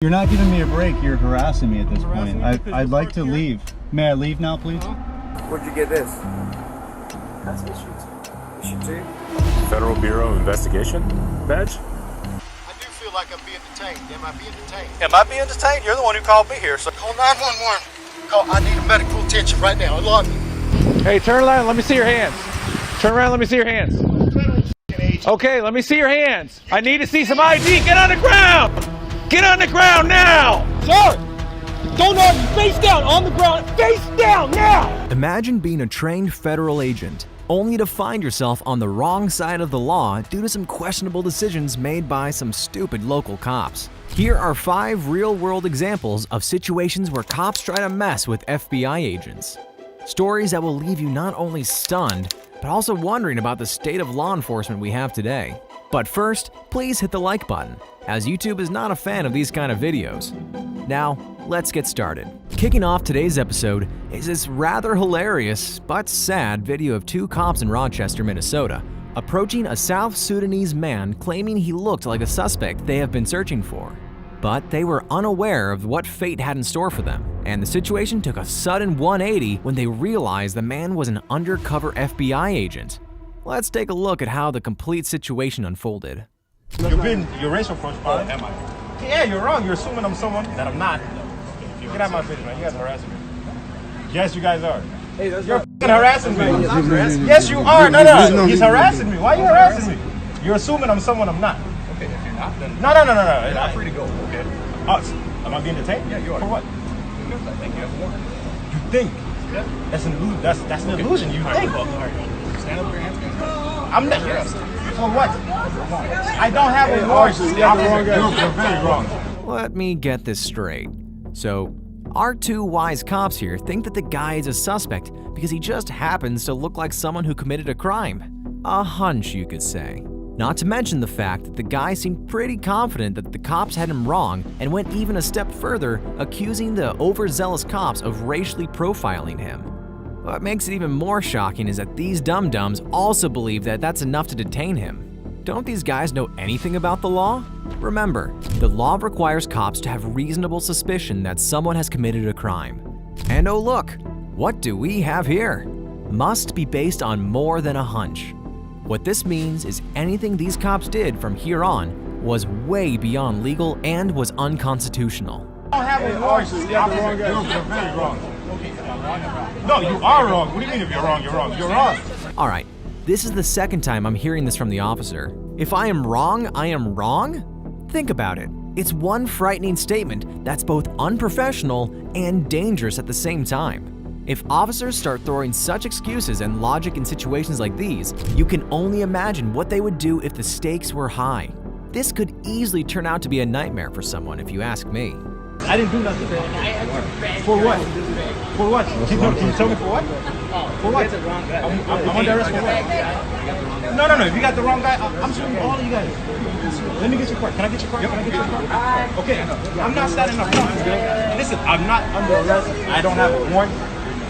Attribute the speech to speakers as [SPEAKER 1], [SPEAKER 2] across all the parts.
[SPEAKER 1] You're not giving me a break. You're harassing me at this point. I'd like to leave. May I leave now, please?
[SPEAKER 2] Where'd you get this? That's issue 2.
[SPEAKER 3] Federal Bureau of Investigation badge?
[SPEAKER 4] I do feel like I'm being detained. Am I being detained?
[SPEAKER 5] Am I being detained? You're the one who called me here, so
[SPEAKER 4] Call 911. Call. I need medical attention right now. Unlock me.
[SPEAKER 6] Hey, turn around. Let me see your hands. Turn around. Let me see your hands. Okay, let me see your hands. I need to see some ID. Get on the ground. Get on the ground now.
[SPEAKER 7] Sir, don't argue. Face down on the ground. Face down now.
[SPEAKER 8] Imagine being a trained federal agent, only to find yourself on the wrong side of the law due to some questionable decisions made by some stupid local cops. Here are 5 real-world examples of situations where cops try to mess with FBI agents. Stories that will leave you not only stunned, but also wondering about the state of law enforcement we have today. But first, please hit the like button, as YouTube is not a fan of these kind of videos. Now, let's get started. Kicking off today's episode is this rather hilarious but sad video of 2 cops in Rochester, Minnesota, approaching a South Sudanese man claiming he looked like a suspect they have been searching for. But they were unaware of what fate had in store for them, and the situation took a sudden 180 when they realized the man was an undercover FBI agent. Let's take a look at how the complete situation unfolded.
[SPEAKER 9] Your racial profile. Am I? Yeah, you're wrong. You're assuming I'm someone that I'm not. Get out of my face, man. You guys are harassing me. Yes, you guys are. Hey, you're harassing me. Yes, you are. No. He's harassing me. Why are you harassing me? You're assuming I'm someone I'm not.
[SPEAKER 3] Okay, if you're not, then
[SPEAKER 9] No.
[SPEAKER 3] you're free to go. Okay.
[SPEAKER 9] Am I being detained?
[SPEAKER 3] Yeah, you are.
[SPEAKER 9] For what?
[SPEAKER 3] Because I think you have a warrant.
[SPEAKER 9] You think?
[SPEAKER 3] Yeah.
[SPEAKER 9] That's an illusion. That's an illusion. You think?
[SPEAKER 3] Stand up with your hands.
[SPEAKER 9] I'm not. For what? I don't have a warrant. You're very wrong.
[SPEAKER 8] Let me get this straight. So, our 2 wise cops here think that the guy is a suspect because he just happens to look like someone who committed a crime. A hunch, you could say. Not to mention the fact that the guy seemed pretty confident that the cops had him wrong and went even a step further, accusing the overzealous cops of racially profiling him. What makes it even more shocking is that these dum-dums also believe that that's enough to detain him. Don't these guys know anything about the law? Remember, the law requires cops to have reasonable suspicion that someone has committed a crime. And oh look, what do we have here? Must be based on more than a hunch. What this means is anything these cops did from here on was way beyond legal and was unconstitutional.
[SPEAKER 9] I don't have a warrant. You're very wrong. No, you are wrong. What do you mean if you're wrong? You're wrong. You're wrong.
[SPEAKER 8] Alright, this is the second time I'm hearing this from the officer. If I am wrong, I am wrong? Think about it. It's one frightening statement that's both unprofessional and dangerous at the same time. If officers start throwing such excuses and logic in situations like these, you can only imagine what they would do if the stakes were high. This could easily turn out to be a nightmare for someone, if you ask me.
[SPEAKER 9] I didn't do nothing. For what? For what? Can you tell me for what? For what? I'm under arrest for what? No. If you got the wrong guy, I'm suing all of you guys. Let me get your card. Can I get your card? Okay. I'm not standing up front. Listen, I'm not under arrest. I don't have a warrant.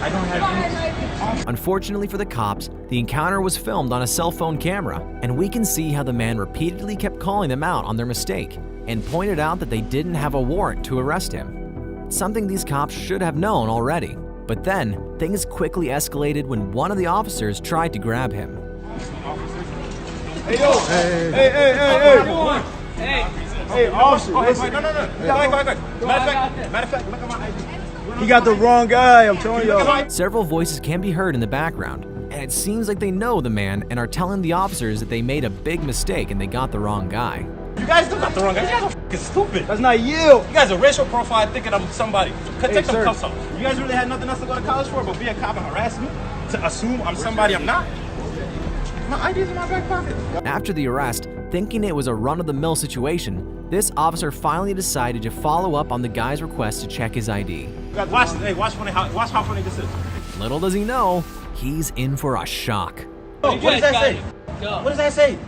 [SPEAKER 9] I don't have any.
[SPEAKER 8] Unfortunately for the cops, the encounter was filmed on a cell phone camera, and we can see how the man repeatedly kept calling them out on their mistake and pointed out that they didn't have a warrant to arrest him. Something these cops should have known already. But then, things quickly escalated when one of the officers tried to grab him.
[SPEAKER 9] Hey, yo! Hey, officer! No. Matter of fact, look at my ID. He got the wrong guy, I'm telling y'all.
[SPEAKER 8] Several voices can be heard in the background, and it seems like they know the man and are telling the officers that they made a big mistake and they got the wrong guy.
[SPEAKER 9] You guys still got the wrong guy. You guys are f***ing stupid. That's not you. You guys are racial profile thinking I'm somebody. Take some cuffs off. You guys really had nothing else to go to college for but be a cop and harass me? To assume I'm somebody I'm not? My ID's in my back pocket.
[SPEAKER 8] After the arrest, thinking it was a run-of-the-mill situation, this officer finally decided to follow up on the guy's request to check his ID.
[SPEAKER 9] Watch how funny this is.
[SPEAKER 8] Little does he know, he's in for a shock.
[SPEAKER 9] Oh, what does that say? What does that say?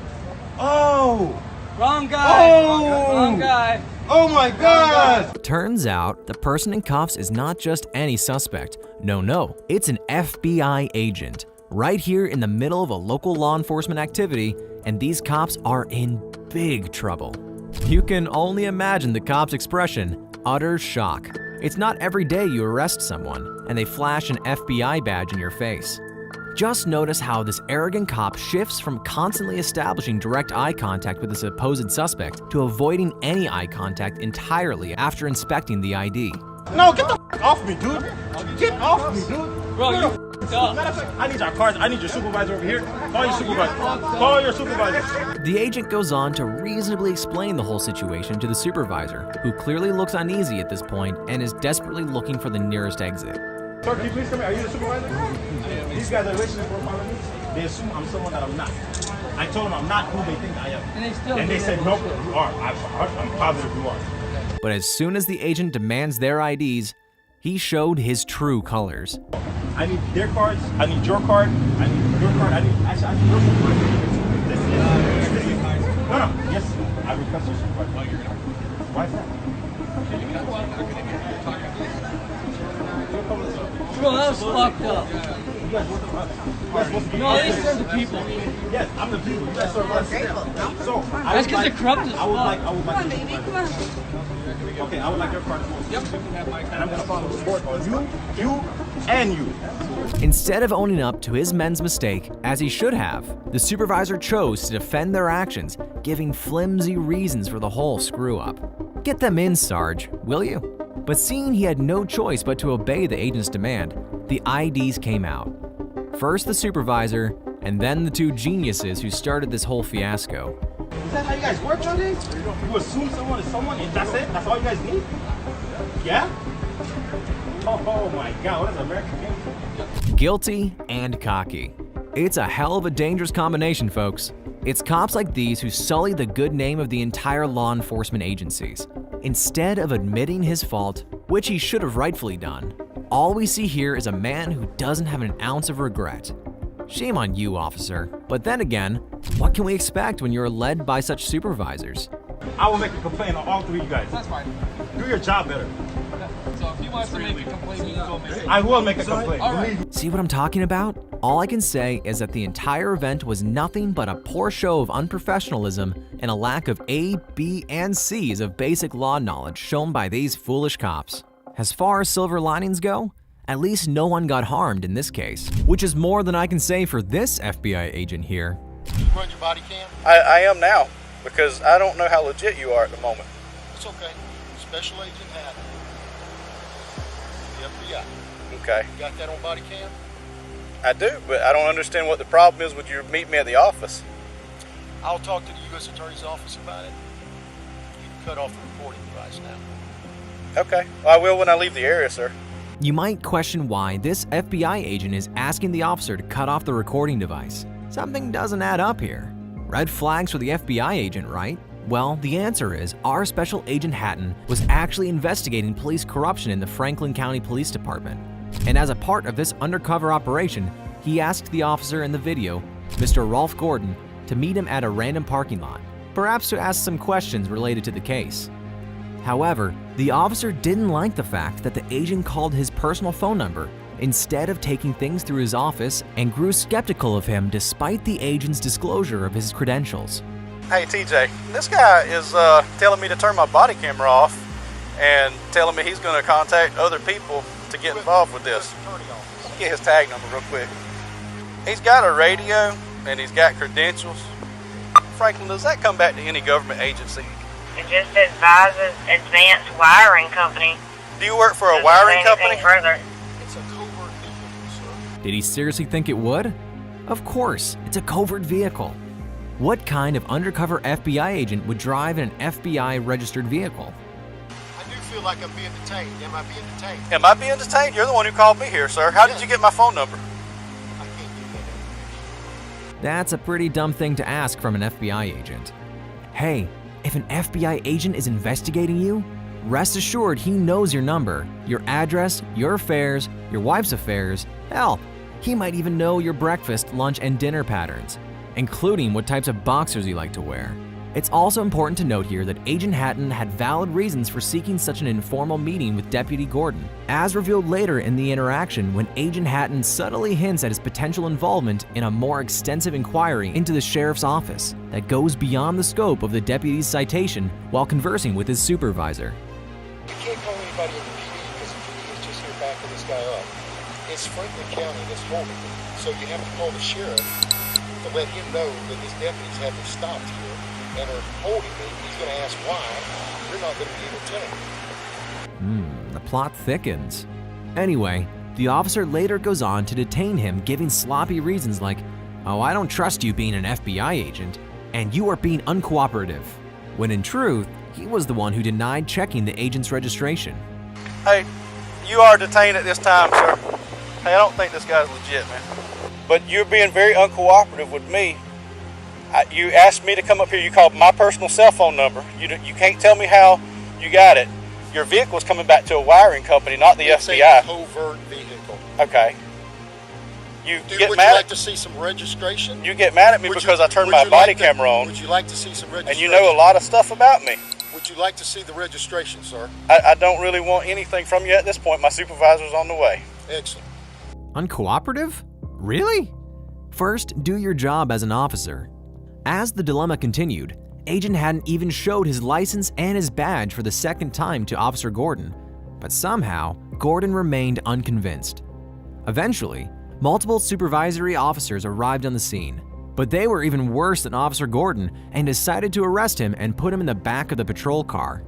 [SPEAKER 9] Oh!
[SPEAKER 7] Wrong guy.
[SPEAKER 9] Oh!
[SPEAKER 7] Wrong guy.
[SPEAKER 9] Oh my God!
[SPEAKER 8] Turns out, the person in cuffs is not just any suspect. No, it's an FBI agent. Right here in the middle of a local law enforcement activity, and these cops are in big trouble. You can only imagine the cop's expression, utter shock. It's not every day you arrest someone and they flash an FBI badge in your face. Just notice how this arrogant cop shifts from constantly establishing direct eye contact with a supposed suspect to avoiding any eye contact entirely after inspecting the ID.
[SPEAKER 9] No, get the f off me, dude. Get off me, dude.
[SPEAKER 7] Bro, you
[SPEAKER 9] Matter of fact, I need our cars. I need your supervisor over here. Call your supervisor. Call your supervisor.
[SPEAKER 8] The agent goes on to reasonably explain the whole situation to the supervisor, who clearly looks uneasy at this point and is desperately looking for the nearest exit.
[SPEAKER 9] Sir, can you please come here? Are you the supervisor? These guys are racing for following me. They assume I'm someone that I'm not. I told them I'm not who they think I am. And they said, nope, you are. I'm positive you are.
[SPEAKER 8] But as soon as the agent demands their IDs, he showed his true colors.
[SPEAKER 9] I need their cards. I need your card. I need your card. I need your supervisor. This is. No. Yes, I request your supervisor. Oh, you're gonna. Why is that?
[SPEAKER 7] Bro, that was fucked up.
[SPEAKER 9] You guys work with us.
[SPEAKER 7] No, these are the people.
[SPEAKER 9] Yes, I'm the people. You guys serve us. So
[SPEAKER 7] That's because they're corrupt as fuck.
[SPEAKER 9] I would like. Come on. Okay, I would like your card as well. Yep. And I'm gonna follow the report on you, and you.
[SPEAKER 8] Instead of owning up to his men's mistake, as he should have, the supervisor chose to defend their actions, giving flimsy reasons for the whole screw-up. Get them in, Sarge, will you? But seeing he had no choice but to obey the agent's demand, the IDs came out. First the supervisor, and then the two geniuses who started this whole fiasco.
[SPEAKER 9] Is that how you guys work nowadays? You assume someone is someone and that's it? That's all you guys need? Yeah? Oh my God, what is American game?
[SPEAKER 8] Guilty and cocky. It's a hell of a dangerous combination, folks. It's cops like these who sully the good name of the entire law enforcement agencies. Instead of admitting his fault, which he should have rightfully done, all we see here is a man who doesn't have an ounce of regret. Shame on you, officer. But then again, what can we expect when you're led by such supervisors?
[SPEAKER 9] I will make a complaint on all three of you guys.
[SPEAKER 3] That's fine.
[SPEAKER 9] Do your job better.
[SPEAKER 3] So if he wants to make a complaint, you go make it.
[SPEAKER 9] I will make a complaint.
[SPEAKER 3] All right.
[SPEAKER 8] See what I'm talking about? All I can say is that the entire event was nothing but a poor show of unprofessionalism and a lack of A, B, and C's of basic law knowledge shown by these foolish cops. As far as silver linings go, at least no one got harmed in this case, which is more than I can say for this FBI agent here.
[SPEAKER 4] You run your body cam?
[SPEAKER 5] I am now, because I don't know how legit you are at the moment.
[SPEAKER 4] It's okay. Special Agent Haddon. The FBI.
[SPEAKER 5] Okay.
[SPEAKER 4] You got that on body cam?
[SPEAKER 5] I do, but I don't understand what the problem is with you meeting me at the office.
[SPEAKER 4] I'll talk to the U.S. Attorney's Office about it. You can cut off the recording device now.
[SPEAKER 5] Okay. Well, I will when I leave the area, sir.
[SPEAKER 8] You might question why this FBI agent is asking the officer to cut off the recording device. Something doesn't add up here. Red flags for the FBI agent, right? Well, the answer is our Special Agent Haddon was actually investigating police corruption in the Franklin County Police Department. And as a part of this undercover operation, he asked the officer in the video, Mr. Rolf Gordon, to meet him at a random parking lot, perhaps to ask some questions related to the case. However, the officer didn't like the fact that the agent called his personal phone number instead of taking things through his office and grew skeptical of him despite the agent's disclosure of his credentials.
[SPEAKER 5] Hey, TJ, this guy is telling me to turn my body camera off and telling me he's going to contact other people to get involved with this. Let me get his tag number real quick. He's got a radio and he's got credentials. Franklin, does that come back to any government agency?
[SPEAKER 10] It just advises Advanced Wiring Company.
[SPEAKER 5] Do you work for a wiring company?
[SPEAKER 10] Further.
[SPEAKER 4] It's a covert vehicle, sir.
[SPEAKER 8] Did he seriously think it would? Of course, it's a covert vehicle. What kind of undercover FBI agent would drive in an FBI-registered vehicle?
[SPEAKER 4] I do feel like I'm being detained. Am I being detained?
[SPEAKER 5] Am I being detained? You're the one who called me here, sir. How did you get my phone number?
[SPEAKER 4] I can't give you that information.
[SPEAKER 8] That's a pretty dumb thing to ask from an FBI agent. Hey, if an FBI agent is investigating you, rest assured he knows your number, your address, your affairs, your wife's affairs. Hell, he might even know your breakfast, lunch, and dinner patterns, including what types of boxers you like to wear. It's also important to note here that Agent Hatton had valid reasons for seeking such an informal meeting with Deputy Gordon, as revealed later in the interaction when Agent Hatton subtly hints at his potential involvement in a more extensive inquiry into the sheriff's office that goes beyond the scope of the deputy's citation while conversing with his supervisor.
[SPEAKER 4] You can't call anybody in the PD because the PD is just here backing this guy up. It's Franklin County that's holding him. So you have to call the sheriff to let him know that his deputies have him stopped here and are holding me. He's going to ask why. You're not going to be able to tell him.
[SPEAKER 8] The plot thickens. Anyway, the officer later goes on to detain him, giving sloppy reasons like, "Oh, I don't trust you being an FBI agent, and you are being uncooperative," when in truth, he was the one who denied checking the agent's registration.
[SPEAKER 5] Hey, you are detained at this time, sir. Hey, I don't think this guy's legit, man. But you're being very uncooperative with me. You asked me to come up here. You called my personal cell phone number. You can't tell me how you got it. Your vehicle's coming back to a wiring company, not the
[SPEAKER 4] It's
[SPEAKER 5] FBI.
[SPEAKER 4] a covert vehicle.
[SPEAKER 5] Okay. You
[SPEAKER 4] Dude,
[SPEAKER 5] get
[SPEAKER 4] would
[SPEAKER 5] mad.
[SPEAKER 4] you like to see some registration?
[SPEAKER 5] You get mad at me because I turned my body camera on.
[SPEAKER 4] Would you like to see some registration?
[SPEAKER 5] And you know a lot of stuff about me.
[SPEAKER 4] Would you like to see the registration, sir?
[SPEAKER 5] I don't really want anything from you at this point. My supervisor's on the way.
[SPEAKER 4] Excellent.
[SPEAKER 8] Uncooperative? Really? First, do your job as an officer. As the dilemma continued, Agent Hatton even showed his license and his badge for the second time to Officer Gordon, but somehow, Gordon remained unconvinced. Eventually, multiple supervisory officers arrived on the scene, but they were even worse than Officer Gordon and decided to arrest him and put him in the back of the patrol car.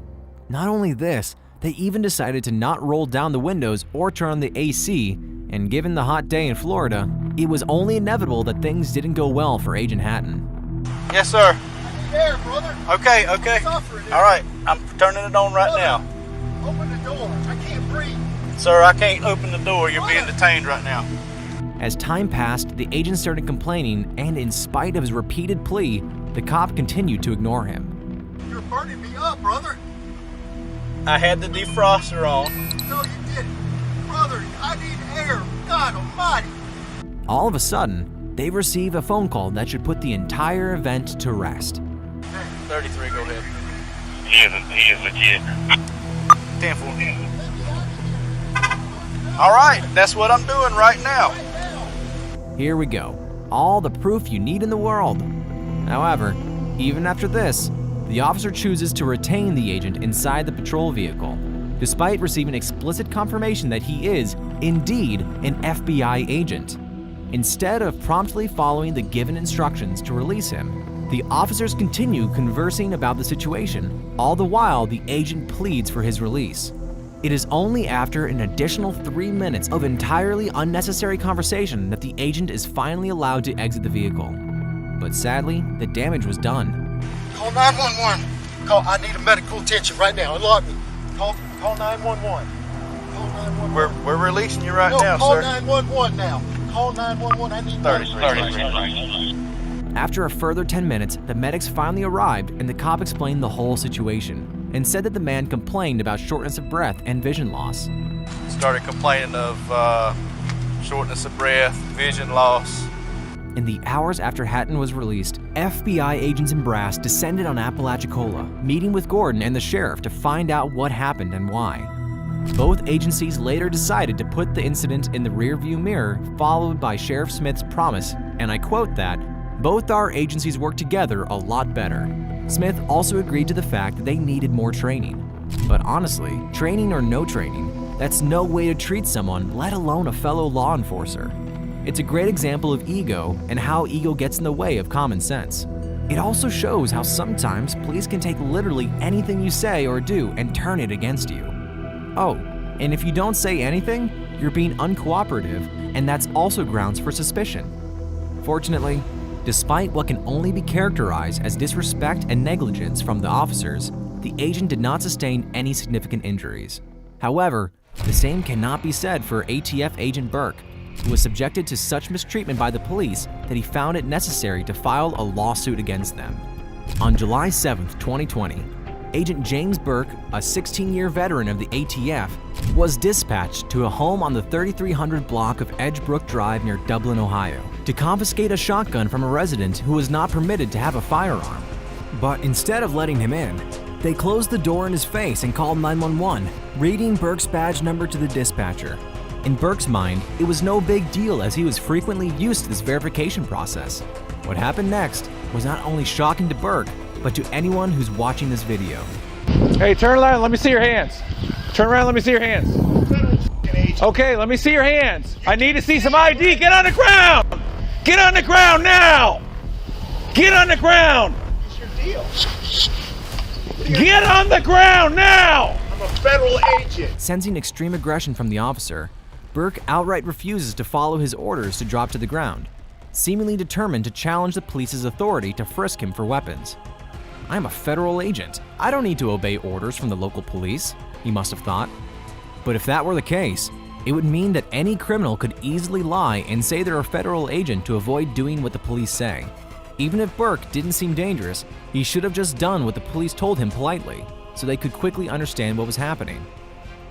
[SPEAKER 8] Not only this, they even decided to not roll down the windows or turn on the AC, and given the hot day in Florida, it was only inevitable that things didn't go well for Agent Hatton.
[SPEAKER 5] Yes, sir.
[SPEAKER 4] There, brother.
[SPEAKER 5] Okay. All right, I'm turning it on right now.
[SPEAKER 4] Open the door. I can't breathe.
[SPEAKER 5] Sir, I can't open the door. You're being detained right now.
[SPEAKER 8] As time passed, the agent started complaining, and in spite of his repeated plea, the cop continued to ignore him.
[SPEAKER 4] You're burning me up, brother.
[SPEAKER 5] I had the defroster on.
[SPEAKER 4] No, you didn't. Brother, I need air. God almighty.
[SPEAKER 8] All of a sudden, they receive a phone call that should put the entire event to rest.
[SPEAKER 5] 33, go ahead.
[SPEAKER 11] He is legit.
[SPEAKER 5] 10-4. All right, that's what I'm doing right now.
[SPEAKER 8] Here we go. All the proof you need in the world. However, even after this, the officer chooses to retain the agent inside the patrol vehicle, despite receiving explicit confirmation that he is, indeed, an FBI agent. Instead of promptly following the given instructions to release him, the officers continue conversing about the situation, all the while the agent pleads for his release. It is only after an additional 3 minutes of entirely unnecessary conversation that the agent is finally allowed to exit the vehicle. But sadly, the damage was done.
[SPEAKER 4] Call 911. I need a medical attention right now. Unlock me. Call 911. Call 911.
[SPEAKER 5] We're releasing you right
[SPEAKER 4] no,
[SPEAKER 5] now,
[SPEAKER 4] call
[SPEAKER 5] sir.
[SPEAKER 4] 911 now. Call 911. I need
[SPEAKER 5] 33.
[SPEAKER 8] After a further 10 minutes, the medics finally arrived and the cop explained the whole situation and said that the man complained about shortness of breath and vision loss.
[SPEAKER 5] Started complaining of shortness of breath, vision loss.
[SPEAKER 8] In the hours after Hatton was released, FBI agents in brass descended on Apalachicola, meeting with Gordon and the sheriff to find out what happened and why. Both agencies later decided to put the incident in the rearview mirror, followed by Sheriff Smith's promise, and I quote that, "Both our agencies work together a lot better." Smith also agreed to the fact that they needed more training. But honestly, training or no training, that's no way to treat someone, let alone a fellow law enforcer. It's a great example of ego and how ego gets in the way of common sense. It also shows how sometimes police can take literally anything you say or do and turn it against you. Oh, and if you don't say anything, you're being uncooperative, and that's also grounds for suspicion. Fortunately, despite what can only be characterized as disrespect and negligence from the officers, the agent did not sustain any significant injuries. However, the same cannot be said for ATF agent Burke, who was subjected to such mistreatment by the police that he found it necessary to file a lawsuit against them. On July 7, 2020, Agent James Burke, a 16-year veteran of the ATF, was dispatched to a home on the 3300 block of Edgebrook Drive near Dublin, Ohio, to confiscate a shotgun from a resident who was not permitted to have a firearm. But instead of letting him in, they closed the door in his face and called 911, reading Burke's badge number to the dispatcher. In Burke's mind, it was no big deal as he was frequently used to this verification process. What happened next was not only shocking to Burke, but to anyone who's watching this video.
[SPEAKER 6] Hey, turn around, let me see your hands. Turn around, let me see your hands. Okay, let me see your hands. I need to see some ID. Get on the ground! Get on the ground now! Get on the ground!
[SPEAKER 4] What's your deal?
[SPEAKER 6] Get on the ground now!
[SPEAKER 4] I'm a federal agent.
[SPEAKER 8] Sensing extreme aggression from the officer, Burke outright refuses to follow his orders to drop to the ground, seemingly determined to challenge the police's authority to frisk him for weapons. I'm a federal agent. I don't need to obey orders from the local police, he must have thought. But if that were the case, it would mean that any criminal could easily lie and say they're a federal agent to avoid doing what the police say. Even if Burke didn't seem dangerous, he should have just done what the police told him politely, so they could quickly understand what was happening.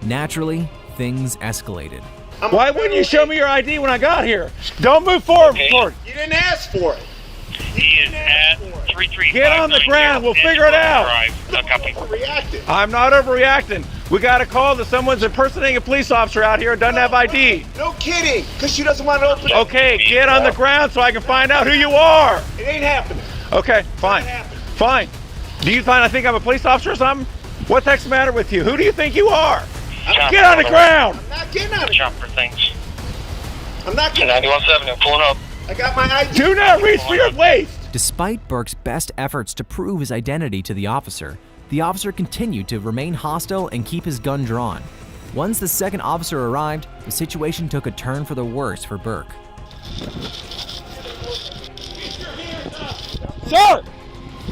[SPEAKER 8] Naturally, things escalated.
[SPEAKER 6] Why wouldn't you show me your ID when I got here? Don't move forward.
[SPEAKER 11] Okay.
[SPEAKER 4] You didn't ask for it.
[SPEAKER 11] He is at 335.
[SPEAKER 6] Get on the ground. We'll figure it out.
[SPEAKER 11] Copy.
[SPEAKER 4] Reacted.
[SPEAKER 6] I'm not overreacting. We got a call that someone's impersonating a police officer out here who doesn't have ID.
[SPEAKER 4] No kidding, because she doesn't want to open it.
[SPEAKER 6] Okay, get on the ground so I can find out who you are.
[SPEAKER 4] It ain't happening.
[SPEAKER 6] Okay, fine. Fine. Do you find I think I'm a police officer or something? What the heck's the matter with you? Who do you think you are? Get on the ground.
[SPEAKER 4] I'm not getting on it.
[SPEAKER 11] Chopper things.
[SPEAKER 4] I'm not getting
[SPEAKER 11] 91.7, I'm pulling up.
[SPEAKER 4] I got my ID.
[SPEAKER 6] Do not reach for your waist.
[SPEAKER 8] Despite Burke's best efforts to prove his identity to the officer continued to remain hostile and keep his gun drawn. Once the second officer arrived, the situation took a turn for the worse for Burke.
[SPEAKER 7] Sir!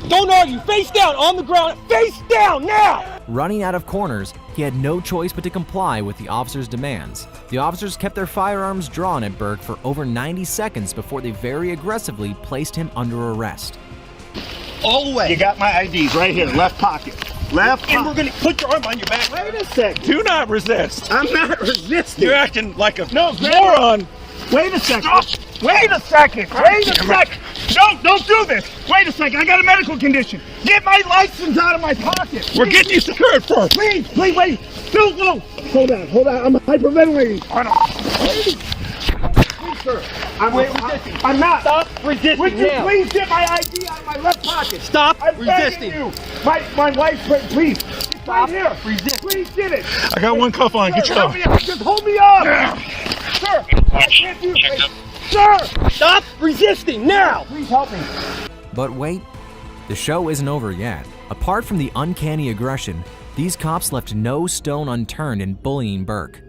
[SPEAKER 7] Don't argue! Face down! On the ground! Face down! Now!
[SPEAKER 8] Running out of corners, he had no choice but to comply with the officer's demands. The officers kept their firearms drawn at Burke for over 90 seconds before they very aggressively placed him under arrest.
[SPEAKER 4] All the way. You got my IDs right here, left pocket. Left pocket.
[SPEAKER 7] And we're gonna put your arm on your back.
[SPEAKER 4] Wait a second.
[SPEAKER 6] Do not resist.
[SPEAKER 4] I'm not resisting.
[SPEAKER 6] You're acting like a moron.
[SPEAKER 4] Wait a second. Wait a second. Wait a second. No, don't do this. Wait a second. I got a medical condition. Get my license out of my pocket.
[SPEAKER 6] We're getting you secured first.
[SPEAKER 4] Please, wait. No. Hold on. I'm hyperventilating. Please, sir. I'm not.
[SPEAKER 7] Stop resisting.
[SPEAKER 4] Would you
[SPEAKER 7] now.
[SPEAKER 4] please get my ID out of my left pocket?
[SPEAKER 7] Stop
[SPEAKER 4] I'm
[SPEAKER 7] resisting.
[SPEAKER 4] begging you. My wife, please. It's right here.
[SPEAKER 7] Resist.
[SPEAKER 4] Please get it.
[SPEAKER 6] I got one cuff on. Get your
[SPEAKER 4] Help me up. Just hold me up. Sir, I can't do this. Sir!
[SPEAKER 7] Stop resisting now.
[SPEAKER 4] Please help me.
[SPEAKER 8] But wait, the show isn't over yet. Apart from the uncanny aggression, these cops left no stone unturned in bullying Burke.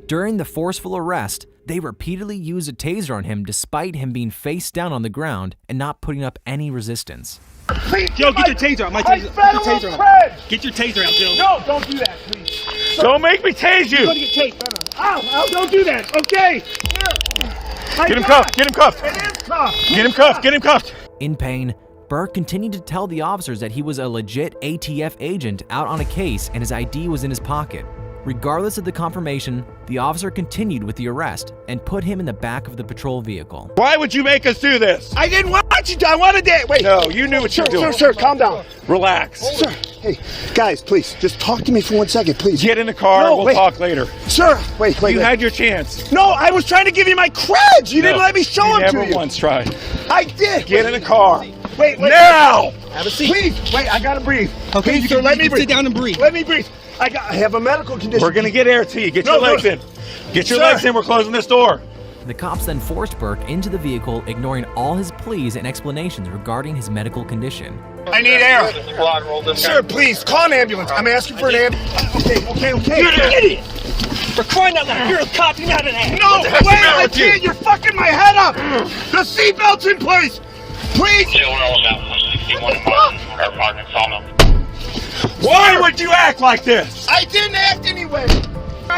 [SPEAKER 8] During the forceful arrest, they repeatedly used a taser on him despite him being face down on the ground and not putting up any resistance.
[SPEAKER 4] Please,
[SPEAKER 7] Joe, get your taser out. My taser. Get your taser out. Get your taser out, Joe.
[SPEAKER 4] No, don't do that, please. Sir,
[SPEAKER 6] Don't make me tase you.
[SPEAKER 7] You're gonna get tased.
[SPEAKER 4] Ow, don't do that. Okay. Here.
[SPEAKER 6] Get him cuffed. Get him cuffed.
[SPEAKER 4] It is cuffed.
[SPEAKER 6] Get him cuffed. Get him cuffed.
[SPEAKER 8] In pain, Burke continued to tell the officers that he was a legit ATF agent out on a case and his ID was in his pocket. Regardless of the confirmation, the officer continued with the arrest and put him in the back of the patrol vehicle.
[SPEAKER 6] Why would you make us do this?
[SPEAKER 4] I didn't want you to. I wanted that. Wait.
[SPEAKER 6] No, you knew what you were doing.
[SPEAKER 4] Sir, calm down.
[SPEAKER 6] Relax.
[SPEAKER 4] Sir, hey, guys, please, just talk to me for 1 second, please.
[SPEAKER 6] Get in the car.
[SPEAKER 4] No,
[SPEAKER 6] We'll
[SPEAKER 4] wait.
[SPEAKER 6] talk later.
[SPEAKER 4] Sir, wait.
[SPEAKER 6] You had your chance.
[SPEAKER 4] No, I was trying to give you my creds. You didn't let me show them to
[SPEAKER 6] Never
[SPEAKER 4] you.
[SPEAKER 6] once tried.
[SPEAKER 4] I did.
[SPEAKER 6] Get in the car.
[SPEAKER 4] Wait.
[SPEAKER 6] Now!
[SPEAKER 7] Have a seat.
[SPEAKER 4] Please, wait, I gotta breathe.
[SPEAKER 7] Okay,
[SPEAKER 4] Please,
[SPEAKER 7] you
[SPEAKER 4] sir,
[SPEAKER 7] can,
[SPEAKER 4] let me
[SPEAKER 7] you can
[SPEAKER 4] breathe.
[SPEAKER 7] sit down and breathe.
[SPEAKER 4] Let me breathe. I have a medical condition.
[SPEAKER 6] We're gonna get air to you. Get your
[SPEAKER 4] No,
[SPEAKER 6] legs
[SPEAKER 4] no.
[SPEAKER 6] in. Get your
[SPEAKER 4] Sir.
[SPEAKER 6] legs in. We're closing this door.
[SPEAKER 8] The cops then forced Burke into the vehicle, ignoring all his pleas and explanations regarding his medical condition.
[SPEAKER 4] I need air. Sir, please, call an ambulance. I'm asking for an ambulance. Okay.
[SPEAKER 7] You're an idiot. For crying out loud, you're a cop. You're not an ass.
[SPEAKER 4] No,
[SPEAKER 6] the heck's the
[SPEAKER 4] wait,
[SPEAKER 6] matter
[SPEAKER 4] I
[SPEAKER 6] with you?
[SPEAKER 4] can't. You're fucking my head up. The seatbelt's in place. Please.
[SPEAKER 6] Why would you act like this?
[SPEAKER 4] I didn't act anyway.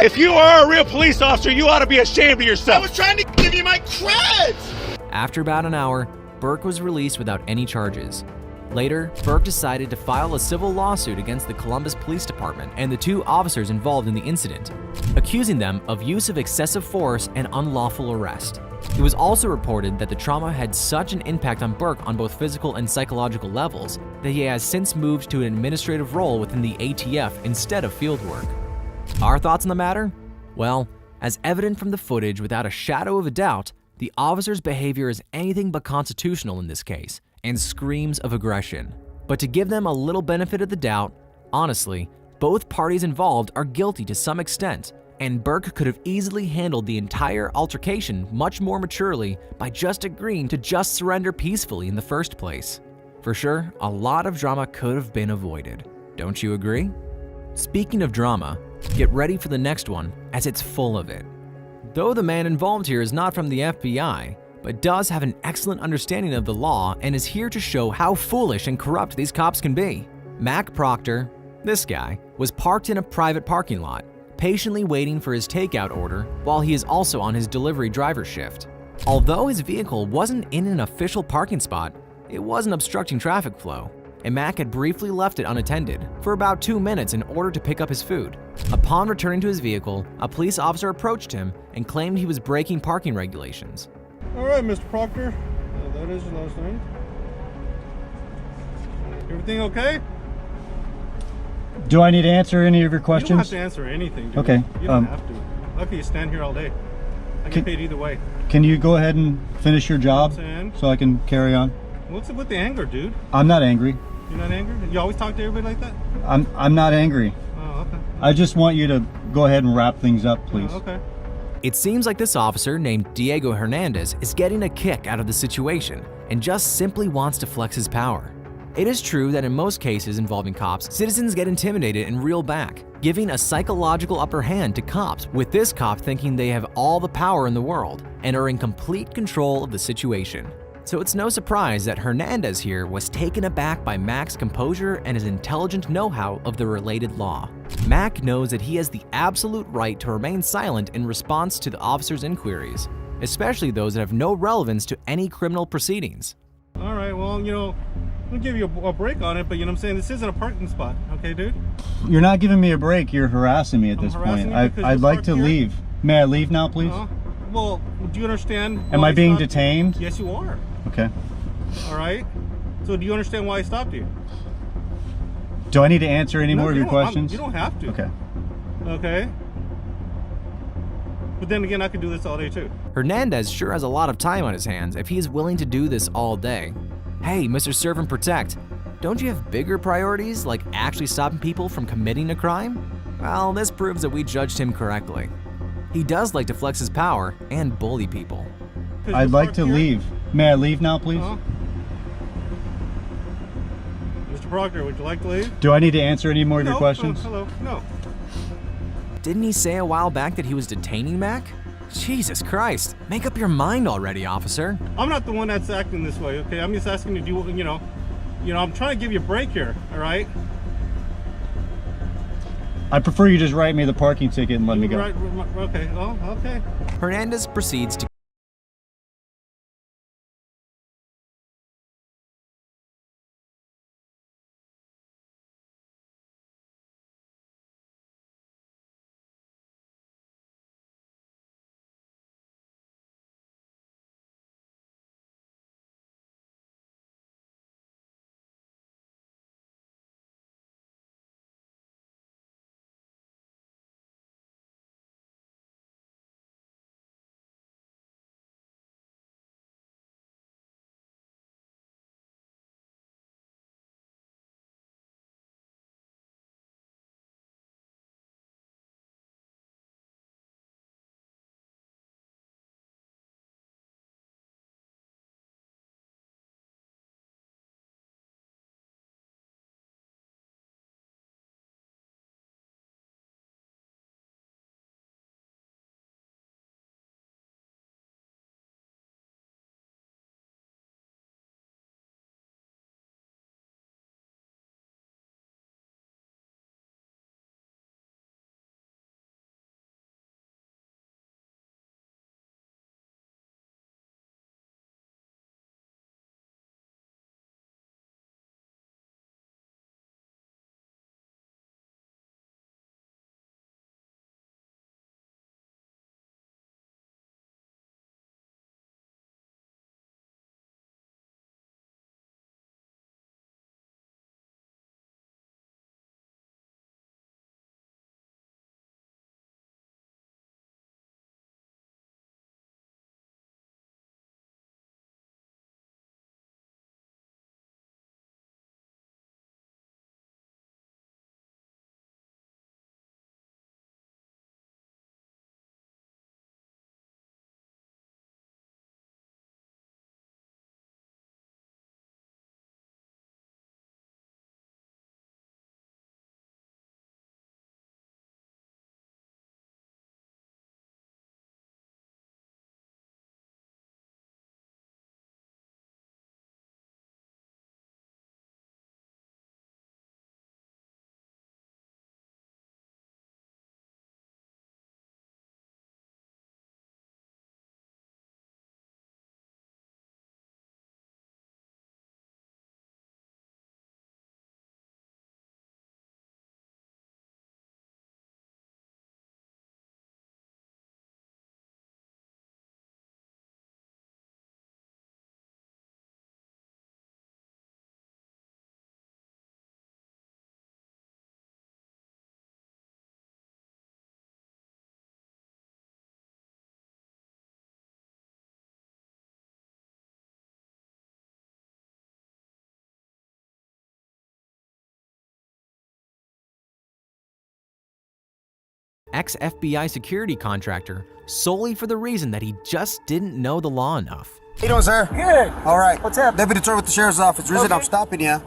[SPEAKER 6] If you are a real police officer, you ought to be ashamed of
[SPEAKER 4] I
[SPEAKER 6] yourself.
[SPEAKER 4] was trying to give you my creds.
[SPEAKER 8] After about an hour, Burke was released without any charges. Later, Burke decided to file a civil lawsuit against the Columbus Police Department and the two officers involved in the incident, accusing them of use of excessive force and unlawful arrest. It was also reported that the trauma had such an impact on Burke on both physical and psychological levels that he has since moved to an administrative role within the ATF instead of field work. Our thoughts on the matter? Well, as evident from the footage without a shadow of a doubt, the officer's behavior is anything but constitutional in this case and screams of aggression. But to give them a little benefit of the doubt, honestly, both parties involved are guilty to some extent, and Burke could have easily handled the entire altercation much more maturely by just agreeing to just surrender peacefully in the first place. For sure, a lot of drama could have been avoided. Don't you agree? Speaking of drama, get ready for the next one, as it's full of it. Though the man involved here is not from the FBI, but does have an excellent understanding of the law and is here to show how foolish and corrupt these cops can be. Mac Proctor, this guy, was parked in a private parking lot, patiently waiting for his takeout order while he is also on his delivery driver shift. Although his vehicle wasn't in an official parking spot, it wasn't obstructing traffic flow, and Mac had briefly left it unattended for about 2 minutes in order to pick up his food. Upon returning to his vehicle, a police officer approached him and claimed he was breaking parking regulations.
[SPEAKER 12] All right, Mr. Proctor. That is your last name. Everything okay?
[SPEAKER 1] Do I need to answer any of your questions?
[SPEAKER 12] You don't have to answer anything, dude.
[SPEAKER 1] Okay.
[SPEAKER 12] You don't have to. Lucky you stand here all day. I get paid either way.
[SPEAKER 1] Can you go ahead and finish your job so I can carry on?
[SPEAKER 12] What's up with the anger, dude?
[SPEAKER 1] I'm not angry.
[SPEAKER 12] You're not angry? You always talk to everybody like that?
[SPEAKER 1] I'm not angry.
[SPEAKER 12] Oh, okay.
[SPEAKER 1] I just want you to go ahead and wrap things up, please.
[SPEAKER 12] Oh, okay.
[SPEAKER 8] It seems like this officer named Diego Hernandez is getting a kick out of the situation and just simply wants to flex his power. It is true that in most cases involving cops, citizens get intimidated and reel back, giving a psychological upper hand to cops, with this cop thinking they have all the power in the world and are in complete control of the situation. So it's no surprise that Hernandez here was taken aback by Mac's composure and his intelligent know-how of the related law. Mac knows that he has the absolute right to remain silent in response to the officer's inquiries, especially those that have no relevance to any criminal proceedings.
[SPEAKER 12] All right, well, you know, I'm gonna give you a break on it, but you know what I'm saying? This isn't a parking spot, okay, dude?
[SPEAKER 1] You're not giving me a break. You're harassing me at this point. I'd like to leave. May I leave now, please?
[SPEAKER 12] Well, do you understand?
[SPEAKER 1] Am I being detained?
[SPEAKER 12] Yes, you are.
[SPEAKER 1] Okay.
[SPEAKER 12] All right. So do you understand why I stopped you?
[SPEAKER 1] Do I need to answer any more of your questions?
[SPEAKER 12] You don't have to.
[SPEAKER 1] Okay.
[SPEAKER 12] Okay. But then again, I could do this all day too.
[SPEAKER 8] Hernandez sure has a lot of time on his hands if he is willing to do this all day. Hey, Mr. Serve and Protect, don't you have bigger priorities like actually stopping people from committing a crime? Well, this proves that we judged him correctly. He does like to flex his power and bully people.
[SPEAKER 1] I'd like to leave. May I leave now, please?
[SPEAKER 12] Mr. Proctor, would you like to leave?
[SPEAKER 1] Do I need to answer any more of your questions?
[SPEAKER 12] Hello. No.
[SPEAKER 8] Didn't he say a while back that he was detaining Mac? Jesus Christ, make up your mind already, officer.
[SPEAKER 12] I'm not the one that's acting this way, okay? I'm just asking you to do, you know, I'm trying to give you a break here, all right?
[SPEAKER 1] I prefer you just write me the parking ticket and let me go.
[SPEAKER 12] Right, okay, well, okay.
[SPEAKER 8] Hernandez proceeds to ex-FBI security contractor, solely for the reason that he just didn't know the law enough.
[SPEAKER 2] How you doing, sir?
[SPEAKER 7] Good.
[SPEAKER 2] All right.
[SPEAKER 7] What's up?
[SPEAKER 2] Deputy Troy with the Sheriff's Office. The reason
[SPEAKER 7] Okay.
[SPEAKER 2] I'm stopping you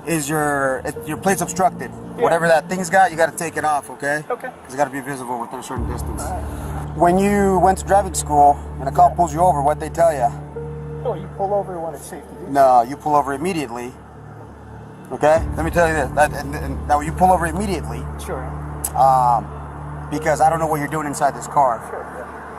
[SPEAKER 2] is your plate's obstructed.
[SPEAKER 7] Yeah.
[SPEAKER 2] Whatever that thing's got, you got to take it off, okay?
[SPEAKER 7] Okay.
[SPEAKER 2] It's got to be visible within a certain distance. When you went to driving school and a cop pulls you over, what'd they tell you?
[SPEAKER 7] Oh, you pull over when it's safe to do.
[SPEAKER 2] No, you pull over immediately. Okay? Let me tell you this. Now, you pull over immediately
[SPEAKER 7] Sure.
[SPEAKER 2] because I don't know what you're doing inside this car.
[SPEAKER 7] Sure.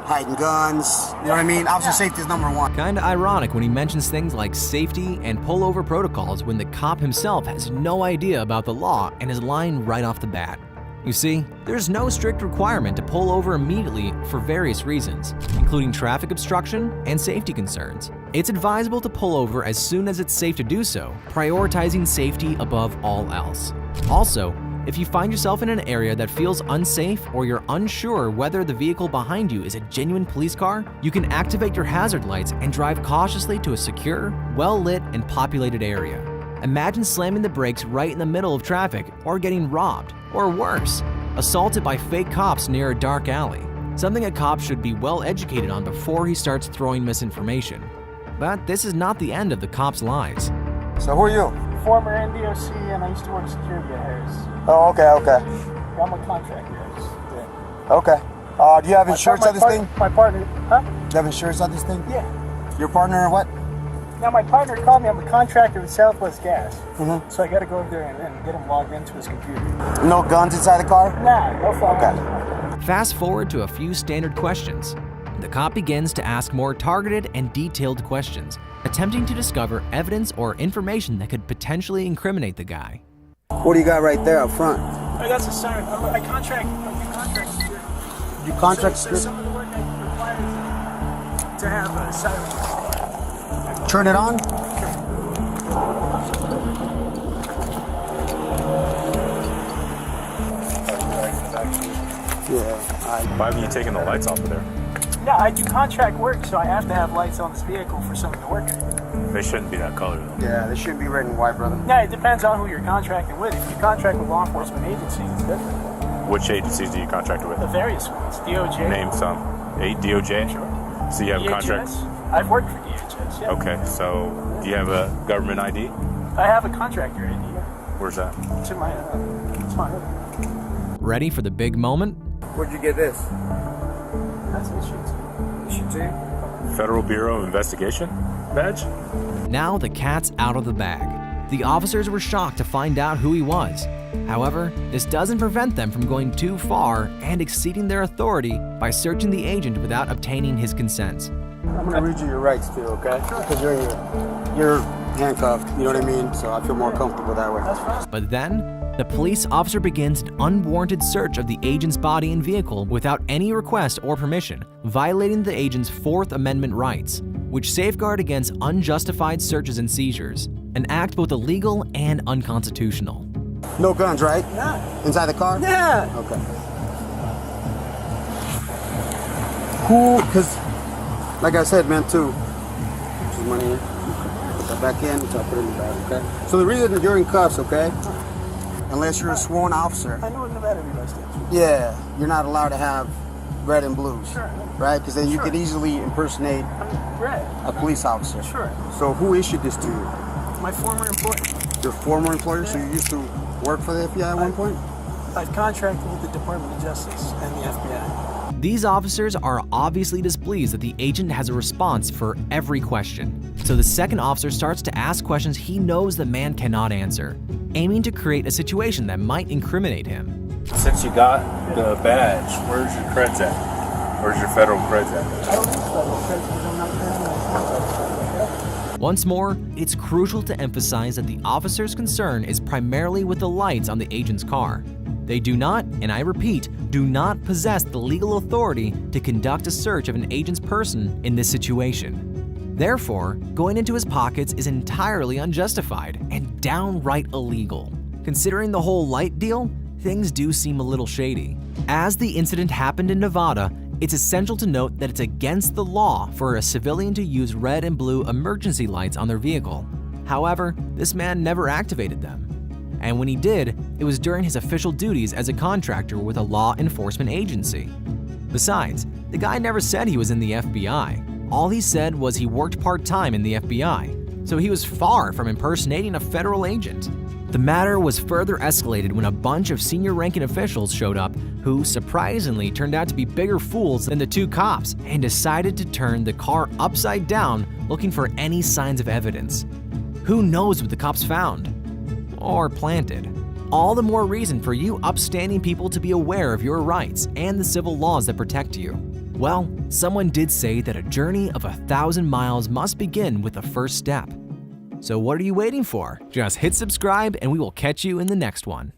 [SPEAKER 2] Hiding guns, you know what I mean? Officer safety is number one.
[SPEAKER 8] Kinda ironic when he mentions things like safety and pullover protocols when the cop himself has no idea about the law and is lying right off the bat. You see, there's no strict requirement to pull over immediately for various reasons, including traffic obstruction and safety concerns. It's advisable to pull over as soon as it's safe to do so, prioritizing safety above all else. Also, if you find yourself in an area that feels unsafe or you're unsure whether the vehicle behind you is a genuine police car, you can activate your hazard lights and drive cautiously to a secure, well-lit, and populated area. Imagine slamming the brakes right in the middle of traffic or getting robbed, or worse, assaulted by fake cops near a dark alley. Something a cop should be well educated on before he starts throwing misinformation. But this is not the end of the cop's lies.
[SPEAKER 2] So who are you?
[SPEAKER 7] Former NDOC, and I used to work security at Harris.
[SPEAKER 2] Oh, okay.
[SPEAKER 7] I'm a contractor. I just, yeah.
[SPEAKER 2] Okay. Do you have insurance on this thing?
[SPEAKER 7] My partner, huh?
[SPEAKER 2] Do you have insurance on this thing?
[SPEAKER 7] Yeah.
[SPEAKER 2] Your partner or what?
[SPEAKER 7] Now my partner called me. I'm a contractor with Southwest Gas,
[SPEAKER 2] Mm-hmm.
[SPEAKER 7] so I got to go over there and get him logged into his computer.
[SPEAKER 2] No guns inside the car?
[SPEAKER 7] Nah, no phone.
[SPEAKER 2] Okay.
[SPEAKER 8] Fast forward to a few standard questions. The cop begins to ask more targeted and detailed questions, attempting to discover evidence or information that could potentially incriminate the guy.
[SPEAKER 2] What do you got right there up front?
[SPEAKER 7] Oh, that's a siren. I contract security.
[SPEAKER 2] You contract
[SPEAKER 7] So
[SPEAKER 2] security?
[SPEAKER 7] some of the work I require to have a siren.
[SPEAKER 2] Turn it on? Yeah.
[SPEAKER 13] Why haven't you taken the lights off of there?
[SPEAKER 7] Yeah, I do contract work, so I have to have lights on this vehicle for some of the work.
[SPEAKER 13] They shouldn't be that color though.
[SPEAKER 2] Yeah, they shouldn't be red and white, brother.
[SPEAKER 7] Yeah, it depends on who you're contracting with. If you contract with law enforcement agencies, it's different.
[SPEAKER 13] Which agencies do you contract with?
[SPEAKER 7] The various ones. DOJ.
[SPEAKER 13] Name some. DOJ?
[SPEAKER 7] Sure.
[SPEAKER 13] So you have a contract?
[SPEAKER 7] DHS. I've worked for DHS, yeah.
[SPEAKER 13] Okay, so do you have a government ID?
[SPEAKER 7] I have a contractor ID, yeah.
[SPEAKER 13] Where's that?
[SPEAKER 7] It's in my, it's my hood.
[SPEAKER 8] Ready for the big moment?
[SPEAKER 2] Where'd you get this?
[SPEAKER 7] That's issued to you.
[SPEAKER 13] Federal Bureau of Investigation badge?
[SPEAKER 8] Now the cat's out of the bag. The officers were shocked to find out who he was. However, this doesn't prevent them from going too far and exceeding their authority by searching the agent without obtaining his consent.
[SPEAKER 2] I'm gonna read you your rights too, okay? Because you're handcuffed, you know what I mean? So I feel more comfortable that way.
[SPEAKER 8] But then, the police officer begins an unwarranted search of the agent's body and vehicle without any request or permission, violating the agent's Fourth Amendment rights, which safeguard against unjustified searches and seizures, an act both illegal and unconstitutional.
[SPEAKER 2] No guns, right?
[SPEAKER 7] Nah.
[SPEAKER 2] Inside the car?
[SPEAKER 7] Yeah.
[SPEAKER 2] Okay. Who, because, like I said, man, too, this is money here. Put that back in, so I put it in the bag, okay? So the reason you're in cuffs, okay? Unless you're a sworn officer.
[SPEAKER 7] I know Nevada everybody does.
[SPEAKER 2] Yeah, you're not allowed to have red and blues.
[SPEAKER 7] Sure.
[SPEAKER 2] Right? Because then you
[SPEAKER 7] Sure.
[SPEAKER 2] could easily impersonate
[SPEAKER 7] Right.
[SPEAKER 2] a police officer.
[SPEAKER 7] Sure.
[SPEAKER 2] So who issued this to you?
[SPEAKER 7] My former employer.
[SPEAKER 2] Your former employer? So you used to work for the FBI at one point?
[SPEAKER 7] I've contracted with the Department of Justice and the FBI.
[SPEAKER 8] These officers are obviously displeased that the agent has a response for every question. So the second officer starts to ask questions he knows the man cannot answer, aiming to create a situation that might incriminate him.
[SPEAKER 13] Since you got the badge, where's your creds at? Where's your federal creds at?
[SPEAKER 7] I don't need federal credit because I'm not paying.
[SPEAKER 8] Once more, it's crucial to emphasize that the officer's concern is primarily with the lights on the agent's car. They do not, and I repeat, do not possess the legal authority to conduct a search of an agent's person in this situation. Therefore, going into his pockets is entirely unjustified and downright illegal. Considering the whole light deal, things do seem a little shady. As the incident happened in Nevada, it's essential to note that it's against the law for a civilian to use red and blue emergency lights on their vehicle. However, this man never activated them. and when he did, it was during his official duties as a contractor with a law enforcement agency. Besides, the guy never said he was in the FBI. All he said was he worked part-time in the FBI, so he was far from impersonating a federal agent. The matter was further escalated when a bunch of senior-ranking officials showed up who surprisingly turned out to be bigger fools than the two cops and decided to turn the car upside down looking for any signs of evidence. Who knows what the cops found? Or planted. All the more reason for you upstanding people to be aware of your rights and the civil laws that protect you. Well, someone did say that a journey of 1,000 miles must begin with the first step. So what are you waiting for? Just hit subscribe and we will catch you in the next one.